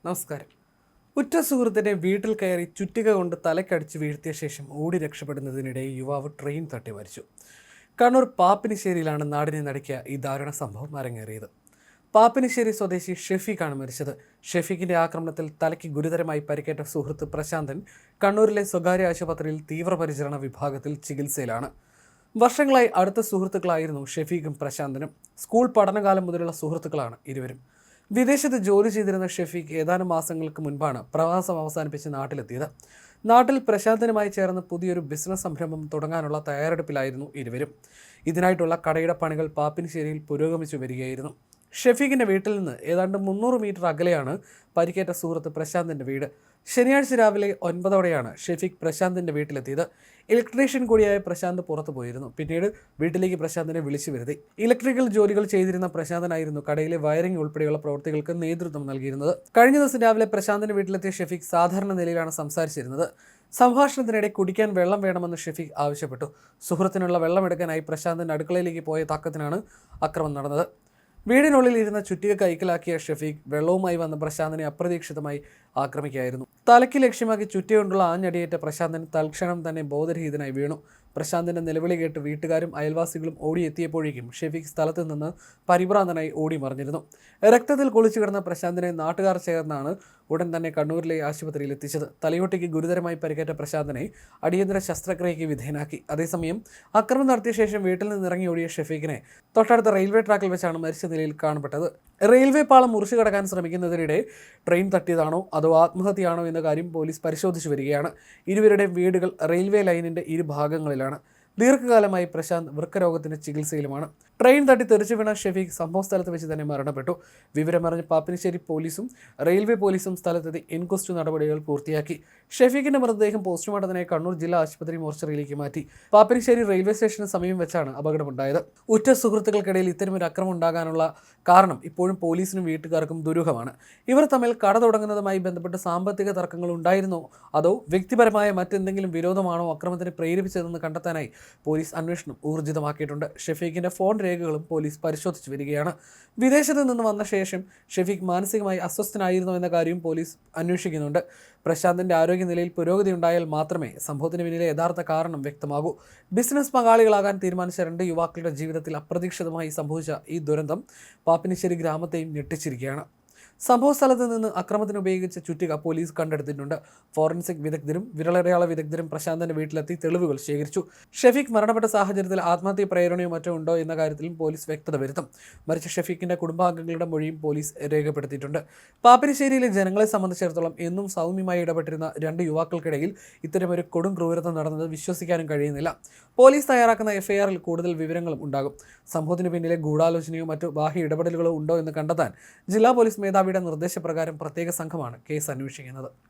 നമസ്കാരം. ഉറ്റ സുഹൃത്തിനെ വീട്ടിൽ കയറി ചുറ്റിക കൊണ്ട് തലക്കടിച്ച് വീഴ്ത്തിയ ശേഷം ഓടി രക്ഷപ്പെടുന്നതിനിടെ യുവാവ് ട്രെയിൻ തട്ടി മരിച്ചു. കണ്ണൂർ പാപ്പിനിശ്ശേരിയിലാണ് നാടിനെ നടുക്കിയ ഈ ദാരുണ സംഭവം അരങ്ങേറിയത്. പാപ്പിനിശ്ശേരി സ്വദേശി ഷെഫീഖാണ് മരിച്ചത്. ഷെഫീഖിന്റെ ആക്രമണത്തിൽ തലയ്ക്ക് ഗുരുതരമായി പരിക്കേറ്റ സുഹൃത്ത് പ്രശാന്തൻ കണ്ണൂരിലെ സ്വകാര്യ ആശുപത്രിയിൽ തീവ്രപരിചരണ വിഭാഗത്തിൽ ചികിത്സയിലാണ്. വർഷങ്ങളായി അടുത്ത സുഹൃത്തുക്കളായിരുന്നു ഷെഫീഖും പ്രശാന്തനും. സ്കൂൾ പഠനകാലം മുതലുള്ള സുഹൃത്തുക്കളാണ് ഇരുവരും. വിദേശത്ത് ജോലി ചെയ്തിരുന്ന ഷെഫീഖ് ഏതാനും മാസങ്ങൾക്ക് മുൻപാണ് പ്രവാസം അവസാനിപ്പിച്ച് നാട്ടിലെത്തിയത്. നാട്ടിൽ പ്രശാന്തനുമായി ചേർന്ന് പുതിയൊരു ബിസിനസ് സംരംഭം തുടങ്ങാനുള്ള തയ്യാറെടുപ്പിലായിരുന്നു ഇരുവരും. ഇതിനായിട്ടുള്ള കടയുടെ പണികൾ പാപ്പിനിശ്ശേരിയിൽ പുരോഗമിച്ചു വരികയായിരുന്നു. ഷെഫീഖിന്റെ വീട്ടിൽ നിന്ന് ഏതാണ്ട് 300 മീറ്റർ അകലെയാണ് പരിക്കേറ്റ സുഹൃത്ത് പ്രശാന്തിന്റെ വീട്. ശനിയാഴ്ച രാവിലെ 9ഓടെയാണ് ഷെഫീഖ് പ്രശാന്തിന്റെ വീട്ടിലെത്തിയത്. ഇലക്ട്രീഷ്യൻ കൂടിയായ പ്രശാന്ത് പുറത്തു പോയിരുന്നു. പിന്നീട് വീട്ടിലേക്ക് പ്രശാന്തിനെ വിളിച്ചു വരുത്തി. ഇലക്ട്രിക്കൽ ജോലികൾ ചെയ്തിരുന്ന പ്രശാന്തനായിരുന്നു കടയിലെ വയറിംഗ് ഉൾപ്പെടെയുള്ള പ്രവൃത്തികൾക്ക് നേതൃത്വം നൽകിയിരുന്നത്. കഴിഞ്ഞ ദിവസം രാവിലെ പ്രശാന്തിന്റെ വീട്ടിലെത്തിയ ഷെഫീഖ് സാധാരണ നിലയിലാണ് സംസാരിച്ചിരുന്നത്. സംഭാഷണത്തിനിടെ കുടിക്കാൻ വെള്ളം വേണമെന്ന് ഷെഫീഖ് ആവശ്യപ്പെട്ടു. സുഹൃത്തിനുള്ള വെള്ളമെടുക്കാനായി പ്രശാന്തിന്റെ അടുക്കളയിലേക്ക് പോയ തക്കത്തിനാണ് അക്രമം നടന്നത്. വീടിനുള്ളിൽ ഇരുന്ന ചുറ്റിക കൈക്കലാക്കിയ ഷെഫീഖ് വെള്ളവുമായി വന്ന പ്രശാന്തിനെ അപ്രതീക്ഷിതമായി ആക്രമിക്കുകയായിരുന്നു. തലയ്ക്ക് ലക്ഷ്യമാക്കി ചുറ്റികൊണ്ടുള്ള ആഞ്ഞടിയേറ്റ പ്രശാന്തൻ തൽക്ഷണം തന്നെ ബോധരഹിതനായി വീണു. പ്രശാന്തിന്റെ നിലവിളി കേട്ട് വീട്ടുകാരും അയൽവാസികളും ഓടിയെത്തിയപ്പോഴേക്കും ഷെഫീഖ് സ്ഥലത്ത് നിന്ന് പരിഭ്രാന്തനായി ഓടി മറിഞ്ഞിരുന്നു. രക്തത്തിൽ കുളിച്ചു കിടന്ന പ്രശാന്തിനെ നാട്ടുകാർ ചേർന്നാണ് ഉടൻ തന്നെ കണ്ണൂരിലെ ആശുപത്രിയിൽ എത്തിച്ചത്. തലയോട്ടിക്ക് ഗുരുതരമായി പരിക്കേറ്റ പ്രശാന്തിനെ അടിയന്തര ശസ്ത്രക്രിയയ്ക്ക് വിധേയനാക്കി. അതേസമയം ആക്രമണം നടത്തിയ ശേഷം വീട്ടിൽ നിന്ന് ഇറങ്ങി ഓടിയ ഷെഫീഖിനെ തൊട്ടടുത്ത റെയിൽവേ ട്രാക്കിൽ വെച്ചാണ് മരിച്ച നിലയിൽ കാണപ്പെട്ടത്. റെയിൽവേ പാളം മുറിച്ചു കടക്കാൻ ശ്രമിക്കുന്നതിനിടെ ട്രെയിൻ തട്ടിയതാണോ അതോ ആത്മഹത്യയാണോ എന്ന കാര്യം പോലീസ് പരിശോധിച്ചു വരികയാണ്. ഇരുവരുടെയും വീടുകൾ റെയിൽവേ ലൈനിന്റെ ഇരുഭാഗങ്ങളിലാണ്. ദീർഘകാലമായി പ്രശാന്ത് വൃക്കരോഗത്തിന്റെ ചികിത്സയിലുമാണ്. ട്രെയിൻ തട്ടി തെറിച്ചു വീണ ഷെഫീഖ് സംഭവസ്ഥലത്ത് വെച്ച് തന്നെ മരണപ്പെട്ടു. വിവരമറിഞ്ഞ് പാപ്പിനിശ്ശേരി പോലീസും റെയിൽവേ പോലീസും സ്ഥലത്തെത്തി ഇൻക്വസ്റ്റ് നടപടികൾ പൂർത്തിയാക്കി. ഷെഫീഖിന്റെ മൃതദേഹം പോസ്റ്റ്മോർട്ടത്തിനായി കണ്ണൂർ ജില്ലാ ആശുപത്രി മോർച്ചറിയിലേക്ക് മാറ്റി. പാപ്പിനിശ്ശേരി റെയിൽവേ സ്റ്റേഷന് സമീപം വെച്ചാണ് അപകടമുണ്ടായത്. ഉറ്റ സുഹൃത്തുക്കൾക്കിടയിൽ ഇത്തരമൊരു അക്രമം ഉണ്ടാകാനുള്ള കാരണം ഇപ്പോഴും പോലീസിനും വീട്ടുകാർക്കും ദുരൂഹമാണ്. ഇവർ തമ്മിൽ കട തുടങ്ങുന്നതുമായി ബന്ധപ്പെട്ട് സാമ്പത്തിക തർക്കങ്ങൾ ഉണ്ടായിരുന്നോ അതോ വ്യക്തിപരമായ മറ്റെന്തെങ്കിലും വിരോധമാണോ അക്രമത്തിന് പ്രേരിപ്പിച്ചതെന്ന് കണ്ടെത്താനായി പോലീസ് അന്വേഷണം ഊർജിതമാക്കിയിട്ടുണ്ട്. ഷെഫീഖിന്റെ ഫോൺ രേഖകളും പോലീസ് പരിശോധിച്ചു വരികയാണ്. വിദേശത്ത് നിന്ന് വന്ന ശേഷം ഷെഫീഖ് മാനസികമായി അസ്വസ്ഥനായിരുന്നോ എന്ന കാര്യവും പോലീസ് അന്വേഷിക്കുന്നുണ്ട്. പ്രശാന്തിന്റെ ആരോഗ്യനിലയിൽ പുരോഗതി ഉണ്ടായാൽ മാത്രമേ സംഭവത്തിന് പിന്നിലെ യഥാർത്ഥ കാരണം വ്യക്തമാകൂ. ബിസിനസ് പങ്കാളികളാകാൻ തീരുമാനിച്ച 2 യുവാക്കളുടെ ജീവിതത്തിൽ അപ്രതീക്ഷിതമായി സംഭവിച്ച ഈ ദുരന്തം പാപ്പിനിശ്ശേരി ഗ്രാമത്തെയും ഞെട്ടിച്ചിരിക്കുകയാണ്. സംഭവസ്ഥലത്ത് നിന്ന് അക്രമത്തിന് ഉപയോഗിച്ച ചുറ്റിക പോലീസ് കണ്ടെടുത്തിട്ടുണ്ട്. ഫോറൻസിക് വിദഗ്ധരും വിരലടയാള വിദഗ്ധരും പ്രശാന്തന്റെ വീട്ടിലെത്തി തെളിവുകൾ ശേഖരിച്ചു. ഷെഫീഖ് മരണപ്പെട്ട സാഹചര്യത്തിൽ ആത്മഹത്യ പ്രേരണയോ മറ്റോ ഉണ്ടോ എന്ന കാര്യത്തിലും പോലീസ് വ്യക്തത വരുത്തും. മരിച്ച ഷെഫീഖിന്റെ കുടുംബാംഗങ്ങളുടെ മൊഴിയും പോലീസ് രേഖപ്പെടുത്തിയിട്ടുണ്ട്. പാപ്പിനിശ്ശേരിയിലെ ജനങ്ങളെ സംബന്ധിച്ചിടത്തോളം എന്നും സൗമ്യമായി ഇടപെട്ടിരുന്ന 2 യുവാക്കൾക്കിടയിൽ ഇത്തരമൊരു കൊടും ക്രൂരത നടന്നത് വിശ്വസിക്കാനും കഴിയുന്നില്ല. പോലീസ് തയ്യാറാക്കുന്ന എഫ്ഐആറിൽ കൂടുതൽ വിവരങ്ങളും ഉണ്ടാകും. സംഭവത്തിന് പിന്നിലെ ഗൂഢാലോചനയോ മറ്റു ബാഹ്യ ഇടപെടലുകളോ ഉണ്ടോ എന്ന് കണ്ടെത്താൻ ജില്ലാ പോലീസ് മേധാവിയുടെ നിർദ്ദേശപ്രകാരം പ്രത്യേക സംഘമാണ് കേസ് അന്വേഷിക്കുന്നത്.